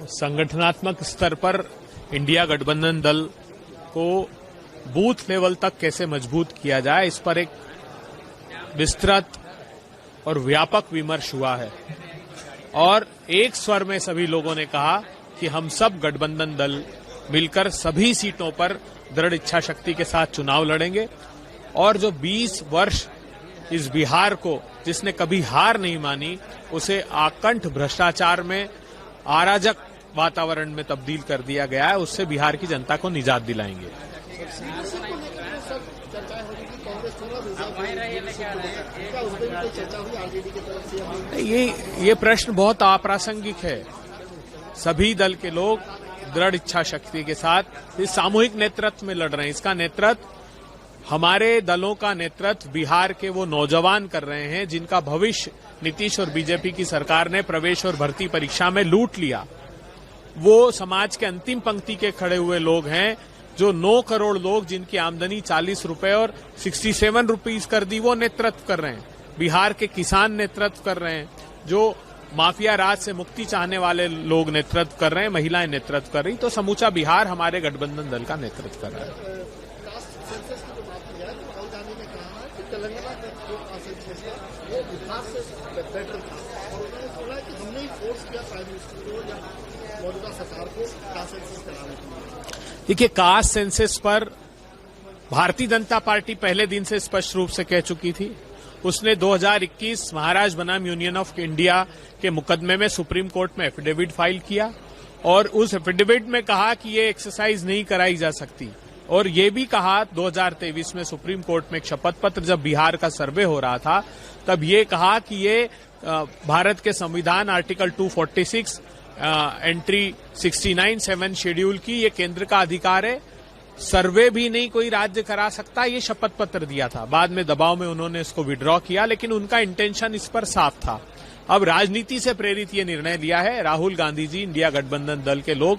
संगठनात्मक स्तर पर इंडिया गठबंधन दल को बूथ लेवल तक कैसे मजबूत किया जाए, इस पर एक विस्तृत और व्यापक विमर्श हुआ है और एक स्वर में सभी लोगों ने कहा कि हम सब गठबंधन दल मिलकर सभी सीटों पर दृढ़ इच्छा शक्ति के साथ चुनाव लड़ेंगे और जो 20 वर्ष इस बिहार को, जिसने कभी हार नहीं मानी, उसे आकंठ भ्रष्टाचार में अराजक वातावरण में तब्दील कर दिया गया है, उससे बिहार की जनता को निजात दिलाएंगे। ये प्रश्न बहुत अप्रासंगिक है। सभी दल के लोग दृढ़ इच्छा शक्ति के साथ इस सामूहिक नेतृत्व में लड़ रहे हैं। इसका नेतृत्व, हमारे दलों का नेतृत्व बिहार के वो नौजवान कर रहे हैं जिनका भविष्य नीतीश और बीजेपी की सरकार ने प्रवेश और भर्ती परीक्षा में लूट लिया। वो समाज के अंतिम पंक्ति के खड़े हुए लोग हैं, जो 9 करोड़ लोग जिनकी आमदनी 40 रुपए और 67 रुपीज कर दी, वो नेतृत्व कर रहे हैं। बिहार के किसान नेतृत्व कर रहे हैं, जो माफिया राज से मुक्ति चाहने वाले लोग नेतृत्व कर रहे हैं, महिलाएं नेतृत्व कर रही, तो समूचा बिहार हमारे गठबंधन दल का नेतृत्व कर रहा है। देखिए, कास्ट सेंसस पर भारतीय जनता पार्टी पहले दिन से स्पष्ट रूप से कह चुकी थी। उसने 2021 महाराष्ट्र बनाम यूनियन ऑफ इंडिया के मुकदमे में सुप्रीम कोर्ट में एफिडेविट फाइल किया और उस एफिडेविट में कहा कि ये एक्सरसाइज नहीं कराई जा सकती और ये भी कहा 2023 में सुप्रीम कोर्ट में एक शपथ पत्र जब बिहार का सर्वे हो रहा था, तब ये कहा कि ये भारत के संविधान आर्टिकल 246 एंट्री 69(7) शेड्यूल की ये केंद्र का अधिकार है, सर्वे भी नहीं कोई राज्य करा सकता, ये शपथ पत्र दिया था। बाद में दबाव में उन्होंने इसको विड्रॉ किया, लेकिन उनका इंटेंशन इस पर साफ था। अब राजनीति से प्रेरित ये निर्णय लिया है राहुल गांधी जी, इंडिया गठबंधन दल के लोग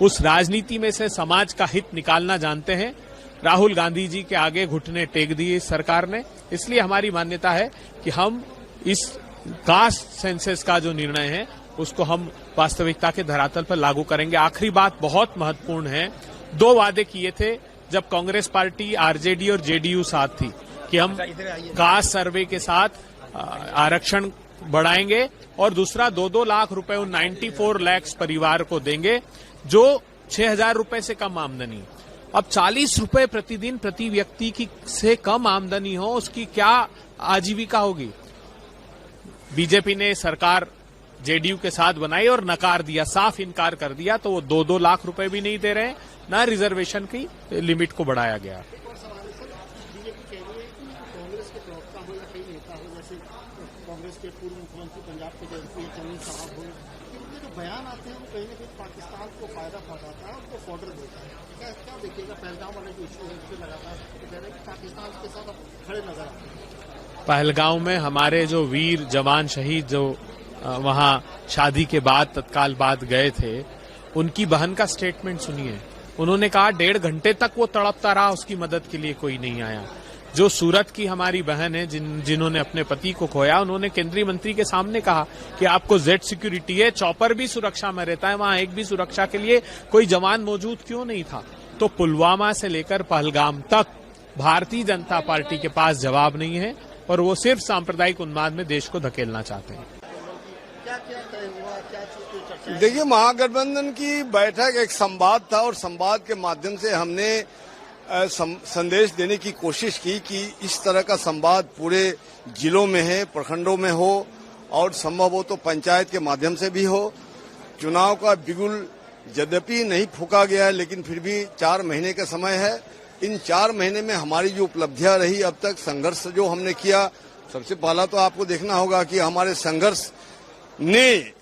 उस राजनीति में से समाज का हित निकालना जानते हैं। राहुल गांधी जी के आगे घुटने टेक दिए इस सरकार ने, इसलिए हमारी मान्यता है कि हम इस कास्ट सेंसस का जो निर्णय है उसको हम वास्तविकता के धरातल पर लागू करेंगे। आखिरी बात बहुत महत्वपूर्ण है, 2 वादे किए थे जब कांग्रेस पार्टी, आरजेडी और जेडीयू साथ थी कि हम कास्ट सर्वे के साथ आरक्षण बढ़ाएंगे और दूसरा 2-2 लाख रुपए उन 94 लाख परिवार को देंगे जो 6,000 रुपए से कम आमदनी। अब 40 रुपए प्रतिदिन प्रति व्यक्ति की से कम आमदनी हो, उसकी क्या आजीविका होगी? बीजेपी ने सरकार जेडीयू के साथ बनाई और नकार दिया, साफ इनकार कर दिया, तो वो 2-2 लाख रुपए भी नहीं दे रहे हैं, न रिजर्वेशन की लिमिट को बढ़ाया गया। कांग्रेस के पूर्व मुख्यमंत्री पंजाब के चन्नी साहब हो, जो बयान आते हैं वो कहीं ना कहीं पाकिस्तान को फायदा पहुंचाता है, उनको फॉर्डर देता है। क्या देखिएगा पहलगाम वाले जो इश्यू है उससे लगातार कह रहे हैं कि पाकिस्तान के साथ अब खड़े नजर आते हैं। पहलगाम में हमारे जो वीर जवान शहीद जो वहां शादी के बाद तत्काल बाद गए थे, उनकी बहन का स्टेटमेंट सुनिए। उन्होंने कहा 1.5 घंटे तक वो तड़पता रहा, उसकी मदद के लिए कोई नहीं आया। जो सूरत की हमारी बहन है जिन्होंने अपने पति को खोया, उन्होंने केंद्रीय मंत्री के सामने कहा कि आपको जेड सिक्योरिटी है, चॉपर भी सुरक्षा में रहता है, वहां एक भी सुरक्षा के लिए कोई जवान मौजूद क्यों नहीं था? तो पुलवामा से लेकर पहलगाम तक भारतीय जनता पार्टी के पास जवाब नहीं है और वो सिर्फ सांप्रदायिक उन्माद में देश को धकेलना चाहते हैं। देखिए, महागठबंधन की बैठक एक संवाद था और संवाद के माध्यम से हमने संदेश देने की कोशिश की कि इस तरह का संवाद पूरे जिलों में है, प्रखंडों में हो और संभव हो तो पंचायत के माध्यम से भी हो। चुनाव का बिगुल यद्यपि नहीं फूका गया है, लेकिन फिर भी 4 महीने का समय है। इन 4 महीने में हमारी जो उपलब्धियां रही अब तक, संघर्ष जो हमने किया, सबसे पहला तो आपको देखना होगा कि हमारे संघर्ष ने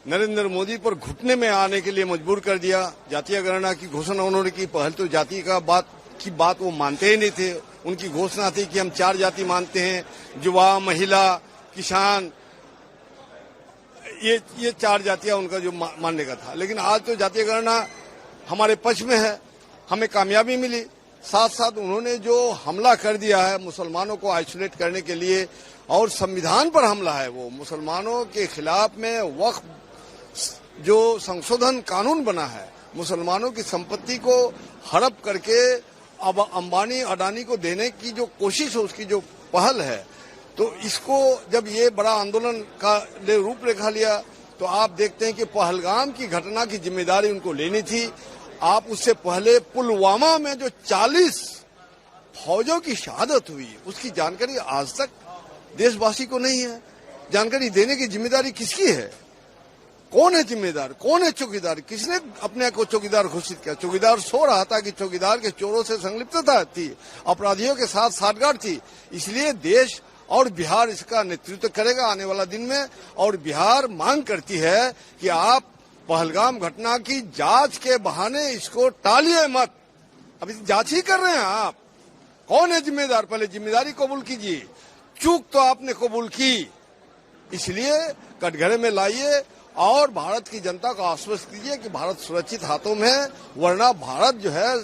नरेंद्र मोदी पर घुटने में आने के लिए मजबूर कर दिया। जातीय गणना की घोषणा उन्होंने की, पहल तो जाति का बात वो मानते ही नहीं थे। उनकी घोषणा थी कि हम 4 जाति मानते हैं, युवा, महिला, किसान, ये 4 जातियां उनका जो मानने का था। लेकिन आज तो जातीय गणना हमारे पक्ष में है, हमें कामयाबी मिली। साथ साथ उन्होंने जो हमला कर दिया है मुसलमानों को आइसोलेट करने के लिए और संविधान पर हमला है, वो मुसलमानों के खिलाफ में वक्फ जो संशोधन कानून बना है, मुसलमानों की संपत्ति को हड़प करके अब अंबानी अडानी को देने की जो कोशिश है, उसकी जो पहल है, तो इसको जब ये बड़ा आंदोलन का रूपरेखा लिया तो आप देखते हैं कि पहलगाम की घटना की जिम्मेदारी उनको लेनी थी। आप उससे पहले पुलवामा में जो 40 फौजों की शहादत हुई, उसकी जानकारी आज तक देशवासी को नहीं है। जानकारी देने की जिम्मेदारी किसकी है? कौन है जिम्मेदार? कौन है चौकीदार? किसने अपने को चौकीदार घोषित किया? चौकीदार सो रहा था कि चौकीदार के चोरों से संलिप्तता थी, अपराधियों के साथ साठगांठ थी। इसलिए देश और बिहार इसका नेतृत्व करेगा आने वाला दिन में। और बिहार मांग करती है कि आप पहलगाम घटना की जांच के बहाने इसको टालिए मत। अभी जांच ही कर रहे हैं आप। कौन है जिम्मेदार? पहले जिम्मेदारी कबूल कीजिए। चूक तो आपने कबूल की, इसलिए कटघरे में लाइए और भारत की जनता को आश्वस्त कीजिए कि भारत सुरक्षित हाथों में है। वरना भारत जो है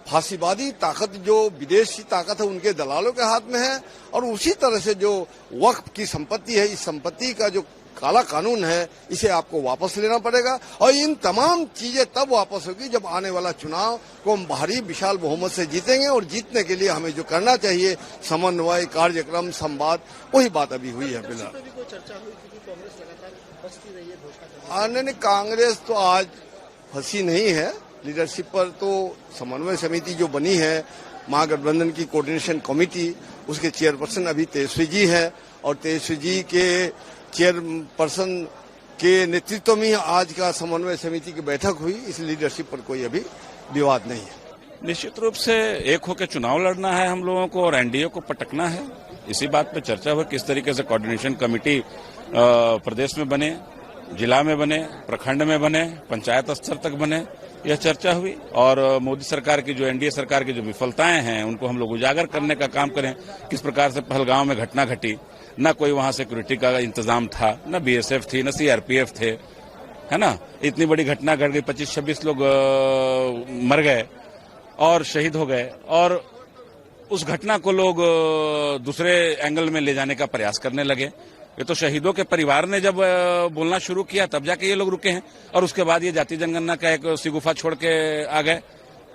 फांसीवादी ताकत, जो विदेशी ताकत है, उनके दलालों के हाथ में है। और उसी तरह से जो वक्फ की संपत्ति है, इस संपत्ति का जो काला कानून है, इसे आपको वापस लेना पड़ेगा। और इन तमाम चीजें तब वापस होगी जब आने वाला चुनाव को हम भारी विशाल बहुमत से जीतेंगे। और जीतने के लिए हमें जो करना चाहिए, समन्वय, कार्यक्रम, संवाद, वही बात अभी हुई है। फिलहाल नहीं, कांग्रेस तो आज फंसी नहीं है। लीडरशिप पर तो समन्वय समिति जो बनी है, महागठबंधन की कोऑर्डिनेशन कमेटी, उसके चेयरपर्सन अभी तेजस्वी जी है। और तेजस्वी जी के चेयरपर्सन के नेतृत्व में आज का समन्वय समिति की बैठक हुई। इस लीडरशिप पर कोई अभी विवाद नहीं है। निश्चित रूप से एक होकर चुनाव लड़ना है हम लोगों को और एनडीए को पटकना है। इसी बात पे चर्चा हुई किस तरीके से कोऑर्डिनेशन कमेटी प्रदेश में बने, जिला में बने, प्रखंड में बने, पंचायत स्तर तक बने, यह चर्चा हुई। और मोदी सरकार की जो एनडीए सरकार की जो विफलताएं हैं, उनको हम लोग उजागर करने का काम करें। किस प्रकार से पहलगांव में घटना घटी, न कोई वहां सिक्योरिटी का इंतजाम था, न बीएसएफ थी, न सीआरपीएफ थे, है ना। इतनी बड़ी घटना घट गई, 25-26 लोग मर गए और शहीद हो गए। और उस घटना को लोग दूसरे एंगल में ले जाने का प्रयास करने लगे। ये तो शहीदों के परिवार ने जब बोलना शुरू किया तब जाके ये लोग रुके हैं। और उसके बाद ये जाति जनगणना का एक सिगुफा छोड़ के आ गए।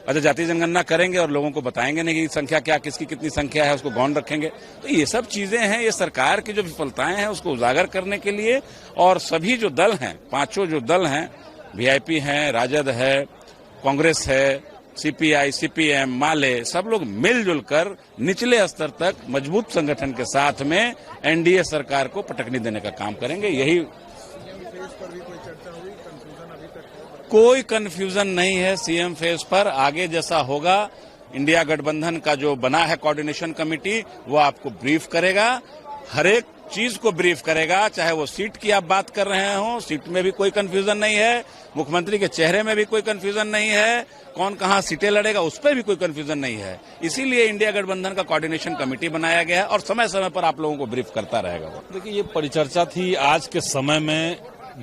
अच्छा, जाति जनगणना करेंगे और लोगों को बताएंगे नहीं कि संख्या क्या, किसकी कितनी संख्या है, उसको गौण रखेंगे। तो ये सब चीजें हैं, ये सरकार की जो विफलताएं हैं उसको उजागर करने के लिए। और सभी जो दल हैं, पांचों जो दल हैं, वीआईपी हैं, राजद है, कांग्रेस है, सीपीआई, सीपीएम, माले, सब लोग मिलजुल कर निचले स्तर तक मजबूत संगठन के साथ में एनडीए सरकार को पटकनी देने का काम करेंगे। यही कोई कंफ्यूजन नहीं है सीएम फेज पर। आगे जैसा होगा, इंडिया गठबंधन का जो बना है कोऑर्डिनेशन कमेटी, वो आपको ब्रीफ करेगा, हर एक चीज को ब्रीफ करेगा। चाहे वो सीट की आप बात कर रहे हो, सीट में भी कोई कंफ्यूजन नहीं है, मुख्यमंत्री के चेहरे में भी कोई कंफ्यूजन नहीं है, कौन कहां सीटें लड़ेगा उस पर भी कोई कंफ्यूजन नहीं है। इसीलिए इंडिया गठबंधन का कोऑर्डिनेशन कमेटी बनाया गया है और समय समय पर आप लोगों को ब्रीफ करता रहेगा। देखिए, ये परिचर्चा थी आज के समय में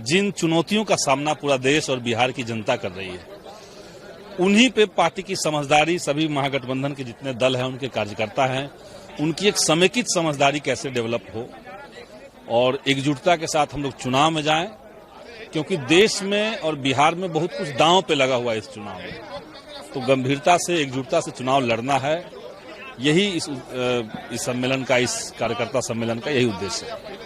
जिन चुनौतियों का सामना पूरा देश और बिहार की जनता कर रही है, उन्हीं पे पार्टी की समझदारी, सभी महागठबंधन के जितने दल हैं, उनके कार्यकर्ता हैं, उनकी एक समेकित समझदारी कैसे डेवलप हो और एकजुटता के साथ हम लोग चुनाव में जाएं। क्योंकि देश में और बिहार में बहुत कुछ दांव पे लगा हुआ है इस चुनाव में, तो गंभीरता से, एकजुटता से चुनाव लड़ना है। यही इस सम्मेलन का, इस कार्यकर्ता सम्मेलन का यही उद्देश्य है।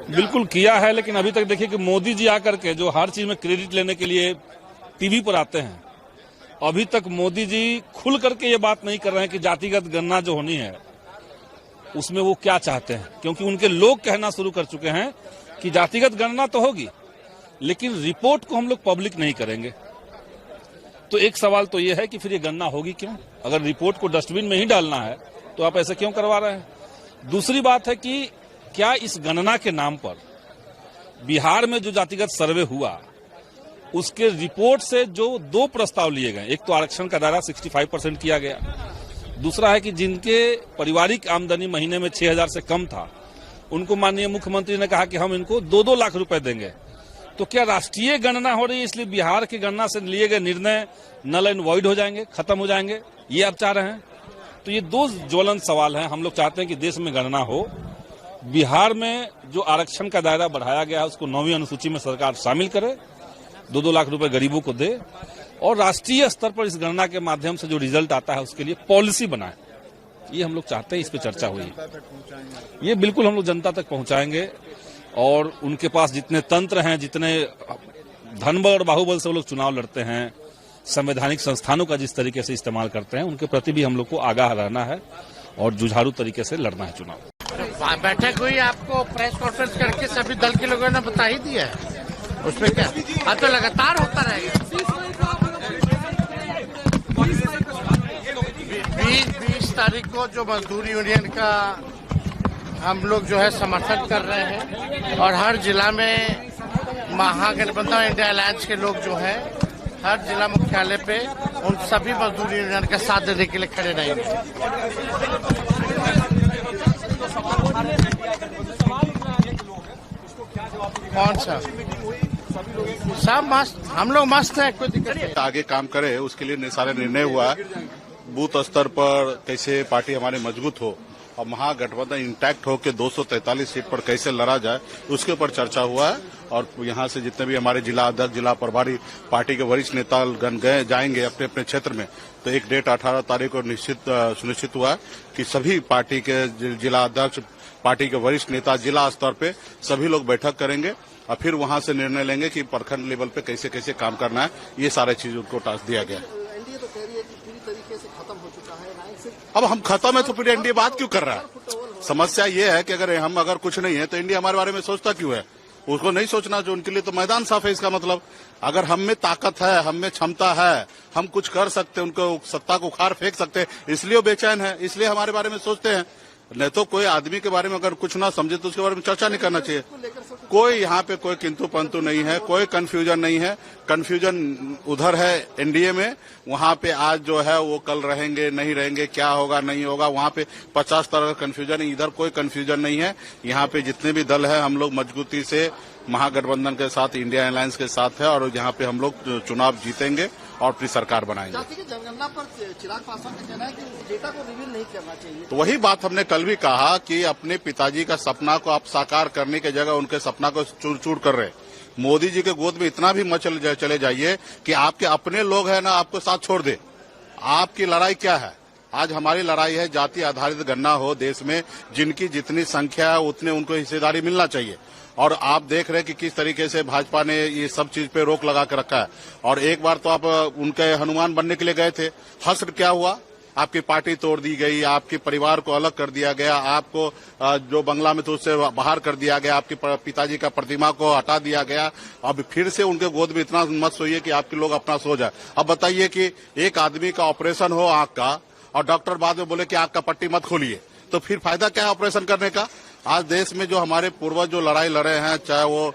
बिल्कुल किया है, लेकिन अभी तक देखिए कि मोदी जी आकर के जो हर चीज में क्रेडिट लेने के लिए टीवी पर आते हैं, अभी तक मोदी जी खुल करके ये बात नहीं कर रहे हैं कि जातिगत गणना जो होनी है उसमें वो क्या चाहते हैं। क्योंकि उनके लोग कहना शुरू कर चुके हैं कि जातिगत गणना तो होगी, लेकिन रिपोर्ट को हम लोग पब्लिक नहीं करेंगे। तो एक सवाल तो ये है कि फिर ये गणना होगी क्यों? अगर रिपोर्ट को डस्टबिन में ही डालना है तो आप ऐसे क्यों करवा रहे हैं? दूसरी बात है कि क्या इस गणना के नाम पर बिहार में जो जातिगत सर्वे हुआ, उसके रिपोर्ट से जो 2 प्रस्ताव लिए गए, एक तो आरक्षण का दायरा 65% किया गया, दूसरा है कि जिनके पारिवारिक आमदनी महीने में 6,000 से कम था, उनको माननीय मुख्यमंत्री ने कहा कि हम इनको 2-2 लाख रुपए देंगे। तो क्या राष्ट्रीय गणना हो रही है इसलिए बिहार की गणना से लिए गए निर्णय नल एंड वॉइड हो जाएंगे, खत्म हो जाएंगे, ये आप चाह रहे हैं? तो ये 2 ज्वलंत सवाल हैं। हम लोग चाहते हैं कि देश में गणना हो बिहार में जो आरक्षण का दायरा बढ़ाया गया है उसको 9वीं अनुसूची में सरकार शामिल करे, 2-2 लाख रुपए गरीबों को दे और राष्ट्रीय स्तर पर इस गणना के माध्यम से जो रिजल्ट आता है उसके लिए पॉलिसी बनाए। ये हम लोग चाहते हैं, इस पे चर्चा हुई। ये बिल्कुल हम लोग जनता तक पहुंचाएंगे और उनके पास जितने तंत्र हैं, जितने धनबल और बाहुबल से वो लोग चुनाव लड़ते हैं, संवैधानिक संस्थानों का जिस तरीके से इस्तेमाल करते हैं, उनके प्रति भी हम लोग को आगाह रहना है और जुझारू तरीके से लड़ना है चुनाव। बैठक हुई, आपको प्रेस कॉन्फ्रेंस करके सभी दल के लोगों ने बता ही दिया है, उसमें क्या अब तो लगातार होता रहेगा। 20 तारीख को जो मजदूर यूनियन का हम लोग जो है समर्थन कर रहे हैं और हर जिला में महागठबंधन इंडिया अलायंस के लोग जो हैं हर जिला मुख्यालय पे उन सभी मजदूर यूनियन का साथ देने के लिए खड़े रहेंगे। कौन सा सब मस्त, हम लोग मस्त है, कोई दिक्कत नहीं। आगे काम करे उसके लिए सारे निर्णय हुआ है। बूथ स्तर पर कैसे पार्टी हमारी मजबूत हो और महागठबंधन इंटैक्ट हो के 243 सीट पर कैसे लड़ा जाए उसके ऊपर चर्चा हुआ है। और यहाँ से जितने भी हमारे जिला अध्यक्ष, जिला प्रभारी, पार्टी के वरिष्ठ नेता गण गए जाएंगे अपने अपने क्षेत्र में, तो एक डेट 18 तारीख को सुनिश्चित हुआ कि सभी पार्टी के जिला अध्यक्ष, पार्टी के वरिष्ठ नेता जिला स्तर पे सभी लोग बैठक करेंगे और फिर वहां से निर्णय लेंगे कि प्रखंड लेवल पे कैसे कैसे काम करना है। ये सारे चीज उनको टास्क दिया गया। एनडीए तो कह रही है कि पूरी तरीके से खत्म हो चुका है। अब हम खत्म है तो फिर एनडीए बात क्यों कर रहा है? समस्या ये है कि अगर कुछ नहीं है तो इंडिया हमारे बारे में सोचता क्यों है? उसको नहीं सोचना जो उनके लिए तो मैदान साफ है। इसका मतलब अगर हम में ताकत है, हम में क्षमता है, हम कुछ कर सकते हैं, उनको सत्ता को उखाड़ फेंक सकते हैं, इसलिए वो बेचैन है, इसलिए हमारे बारे में सोचते हैं। नहीं तो कोई आदमी के बारे में अगर कुछ ना समझे तो उसके बारे में चर्चा नहीं करना चाहिए। कोई यहाँ पे कोई किंतु परंतु नहीं है, कोई कंफ्यूजन नहीं है। कंफ्यूजन उधर है एनडीए में, वहाँ पे आज जो है वो कल रहेंगे नहीं रहेंगे, क्या होगा नहीं होगा, वहाँ पे 50 तरह का कंफ्यूजन है। इधर कोई कंफ्यूजन नहीं है। यहाँ पे जितने भी दल है हम लोग मजबूती से महागठबंधन के साथ, इंडिया अलायंस के साथ है और यहाँ पे हम लोग चुनाव जीतेंगे और अपनी सरकार बनाएंगे। जाति की जनगणना पर चिराग पासवान का कहना है कि उस डेटा को रिवील नहीं करना चाहिए। तो वही बात हमने कल भी कहा कि अपने पिताजी का सपना को आप साकार करने की जगह उनके सपना को चूर चूर कर रहे। मोदी जी के गोद में इतना भी मत चले जाइए कि आपके अपने लोग हैं ना आपको साथ छोड़ दे। आपकी लड़ाई क्या है? आज हमारी लड़ाई है जाति आधारित गणना हो देश में, जिनकी जितनी संख्या है उतने उनको हिस्सेदारी मिलना चाहिए। और आप देख रहे हैं कि किस तरीके से भाजपा ने ये सब चीज पे रोक लगा के रखा है। और एक बार तो आप उनके हनुमान बनने के लिए गए थे, हश्र क्या हुआ? आपकी पार्टी तोड़ दी गई, आपके परिवार को अलग कर दिया गया, आपको जो बंगला में तो उससे बाहर कर दिया गया, आपके पिताजी का प्रतिमा को हटा दिया गया। अब फिर से उनके गोद में इतना मत सोइए कि आपके लोग अपना सो जाए। अब बताइए कि एक आदमी का ऑपरेशन हो आंख का और डॉक्टर बाद में बोले कि आंख का पट्टी मत खोलिए, तो फिर फायदा क्या है ऑपरेशन करने का? आज देश में जो हमारे पूर्वज जो लड़ाई लड़े हैं, चाहे वो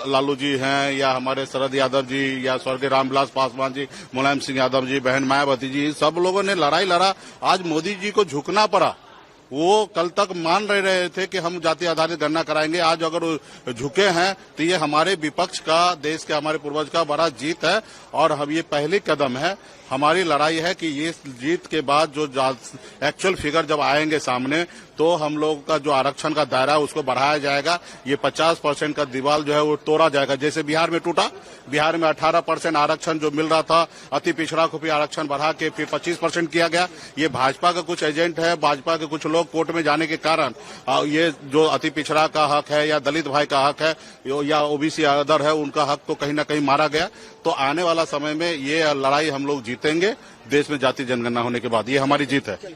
लालू जी हैं या हमारे शरद यादव जी या स्वर्गीय रामविलास पासवान जी, मुलायम सिंह यादव जी, बहन मायावती जी, सब लोगों ने लड़ाई लड़ा। आज मोदी जी को झुकना पड़ा। वो कल तक मान रहे थे कि हम जाति आधारित गणना कराएंगे। आज अगर झुके हैं तो ये हमारे विपक्ष का, देश के हमारे पूर्वज का बड़ा जीत है और हम ये पहली कदम है। हमारी लड़ाई है कि ये जीत के बाद जो एक्चुअल फिगर जब आएंगे सामने तो हम लोग का जो आरक्षण का दायरा है उसको बढ़ाया जाएगा। ये 50% का दीवार जो है वो तोड़ा जाएगा, जैसे बिहार में टूटा। बिहार में 18% आरक्षण जो मिल रहा था, अति पिछड़ा को भी आरक्षण बढ़ा के फिर 25% किया गया। ये भाजपा का कुछ एजेंट है, भाजपा के कुछ लोग कोर्ट में जाने के कारण ये जो अति पिछड़ा का हक है या दलित भाई का हक है या ओबीसी अदर है, उनका हक तो कहीं ना कहीं मारा गया। तो आने वाला समय में ये लड़ाई हम लोग जीतेंगे। देश में जाति जनगणना होने के बाद ये हमारी जीत है।